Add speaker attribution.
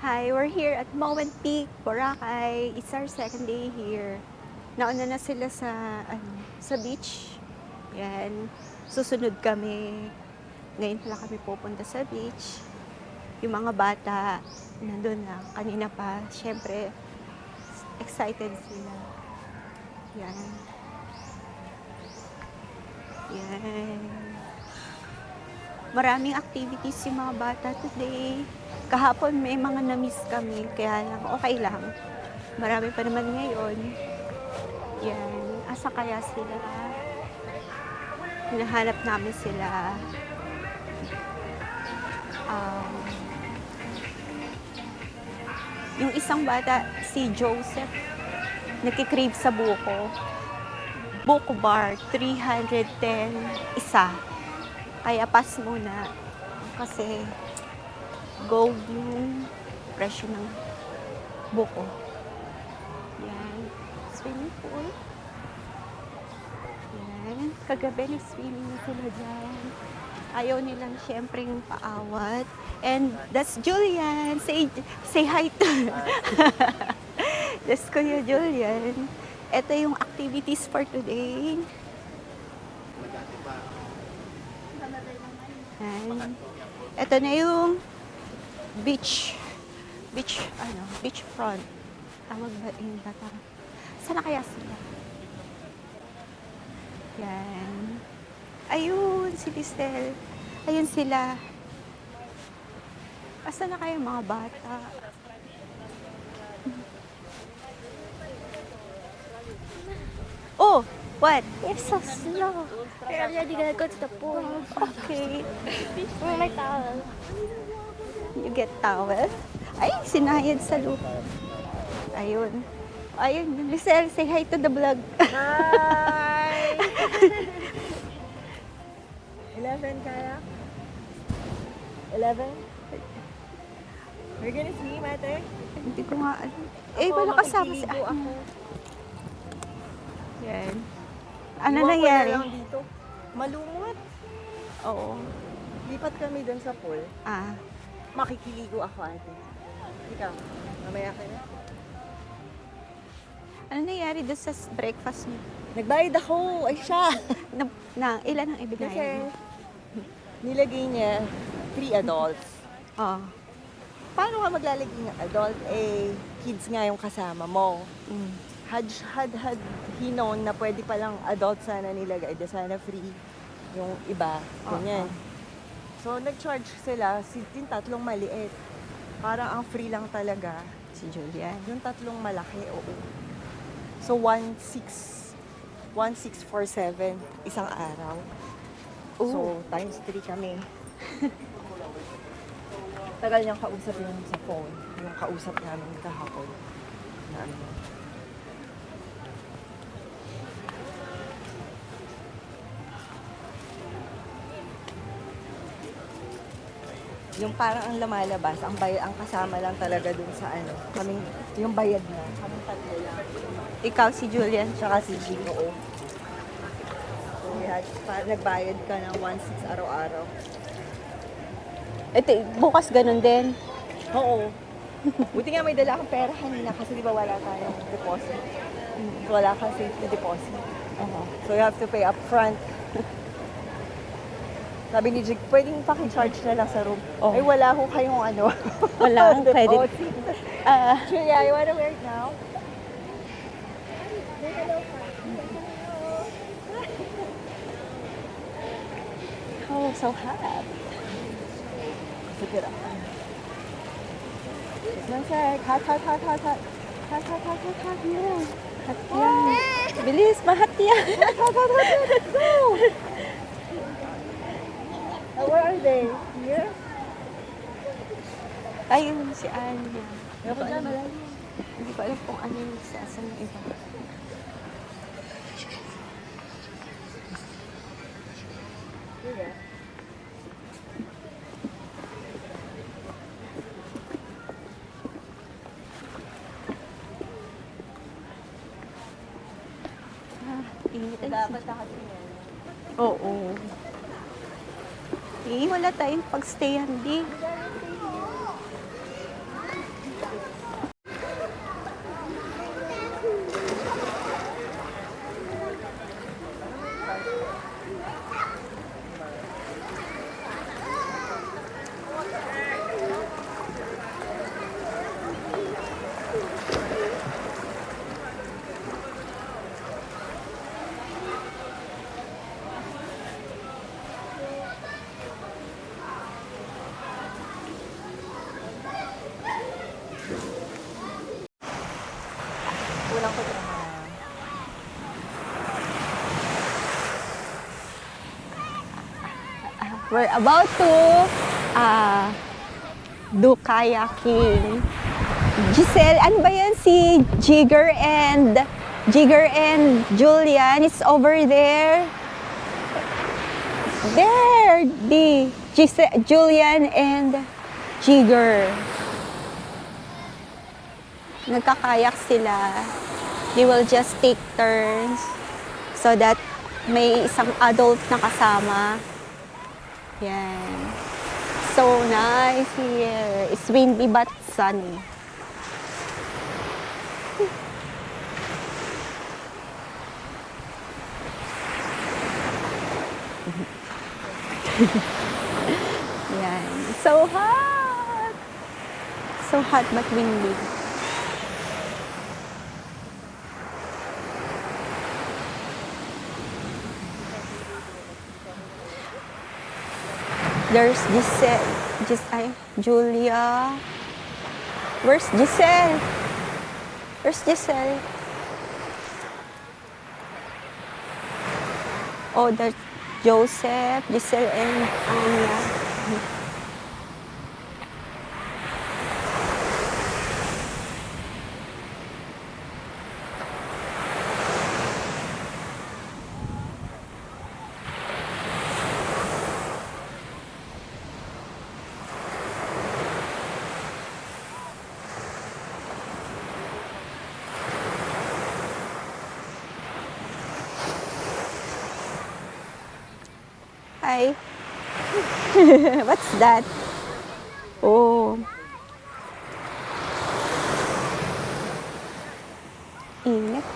Speaker 1: Hi, we're here at Moment Peak, Boracay. It's our second day here. Nauna na sila sa beach. Yan. Susunod kami. Ngayon pala kami pupunta sa beach. Yung mga bata, nandun na. Kanina pa, syempre, excited sila. Yan. Yan. Maraming activities yung mga bata today. Kahapon may mga na-miss kami, kaya lang okay lang. Marami pa naman ngayon. Yan. Asa kaya sila? Hinahanap namin sila. Yung isang bata, si Joseph, nagkikrave sa buko. Buko bar, 310 isa. Kaya pass muna. Kasi gold yung presyo ng buko. Yan. Swimming pool. Yan. Kagabi nag-swimming na sila dyan. Ayaw nilang syempre yung paawat. And that's Julian. Say hi to. That's Kuya Julian. Ito yung activities for today. Yan. Ito na yung beach front. Tawag ba yung bata? Sana kaya sila? Yan. Ayun, si Listel. Ayun sila. Asa na kayo mga bata? Oh, what?
Speaker 2: You're so slow. We're already gonna go to the pool.
Speaker 1: Okay.
Speaker 2: Bring my towel.
Speaker 1: You get towel? Ay, sinayad sa lupa. Ayun. Ayun, Lisel, say hi to the vlog.
Speaker 3: Hi! 11 kaya? 11? We're gonna swim, ate?
Speaker 1: Hindi ko nga alam. Eh, wala kasama si
Speaker 3: makikiligo ako.
Speaker 1: Yan. Ano
Speaker 3: Iwan ko
Speaker 1: nangyari?
Speaker 3: na lang dito. Malumot.
Speaker 1: Oo.
Speaker 3: Lipat kami dun sa pool.
Speaker 1: Ah.
Speaker 3: Makikiligo ako, ate. Ikaw, mamaya ka na.
Speaker 1: Ano nangyari doon sa breakfast niyo?
Speaker 3: Nagbayad ako! Ay siya!
Speaker 1: Ilan ang
Speaker 3: Kasi
Speaker 1: ibinayad?
Speaker 3: nilagay niya 3 adults.
Speaker 1: Oo.
Speaker 3: Paano ka maglalagay ng adult? Eh, kids nga yung kasama mo.
Speaker 1: Mm.
Speaker 3: Had he known na pwede palang adult sana nilagay, de sana free yung iba, ganyan. So, nag-charge sila, yung tatlong maliit. Parang ang free lang talaga,
Speaker 1: Si Julian.
Speaker 3: yung tatlong malaki, oo. So, 1,647 isang araw. So, times 3 kami. Tagal niyang kausap yun sa phone, yung kausap namin kahapon. Na ano. Yung parang ang lumalabas, ang kasama lang talaga dun sa ano, kaming, yung bayad na, kaming tatlo lang.
Speaker 1: Ikaw si Julian.
Speaker 3: Tsaka si Gino. So, nagbayad ka ng 1,600 araw-araw.
Speaker 1: Ito, bukas ganun din.
Speaker 3: Oo. Buti nga may dala akong pera kanina kasi di ba wala tayong deposit. Wala kang safety deposit. So, you have to pay up front. Sabi ni Jig, pwedeng paki-charge na lang sa room.
Speaker 1: Oh.
Speaker 3: Ay, wala ho kayong ano.
Speaker 1: Wala akong credit.
Speaker 3: deposit.
Speaker 1: Ah,
Speaker 3: Julia, you wanna wear it now?
Speaker 1: oh, so hot.
Speaker 3: Sige ra. Mansek, hot, hot, hot, hot, hot. Hot, hot, hot, hot, hot. Yeah.
Speaker 1: Hot yan. Bilis, mahat yan.
Speaker 3: Hot, hot, hot, hot, hot. Let's go! Where are they? Here?
Speaker 1: Ayun, si Anya.
Speaker 3: Ako dyan, malalim.
Speaker 1: Hindi ko alam kung ano yung sasa ng iba.
Speaker 3: Here.
Speaker 1: Init ay
Speaker 3: Dapat nakatingin.
Speaker 1: Oo. Wala tayong pagstayan di.
Speaker 3: Tingnan ko ito.
Speaker 1: We're about to do kayaking. Giselle, ano ba yan? Si Jigger and Julian is over there. There, Julian and Jigger. Nagkakayak sila. They will just take turns so that may isang adult na kasama. Yan. So nice here. It's windy but sunny. Yan. So hot! So hot but windy. There's Julia. Where's Giselle? Where's Giselle? Oh, there's Joseph, Giselle, and Anya. Hi. What's that? Oh. Ingat.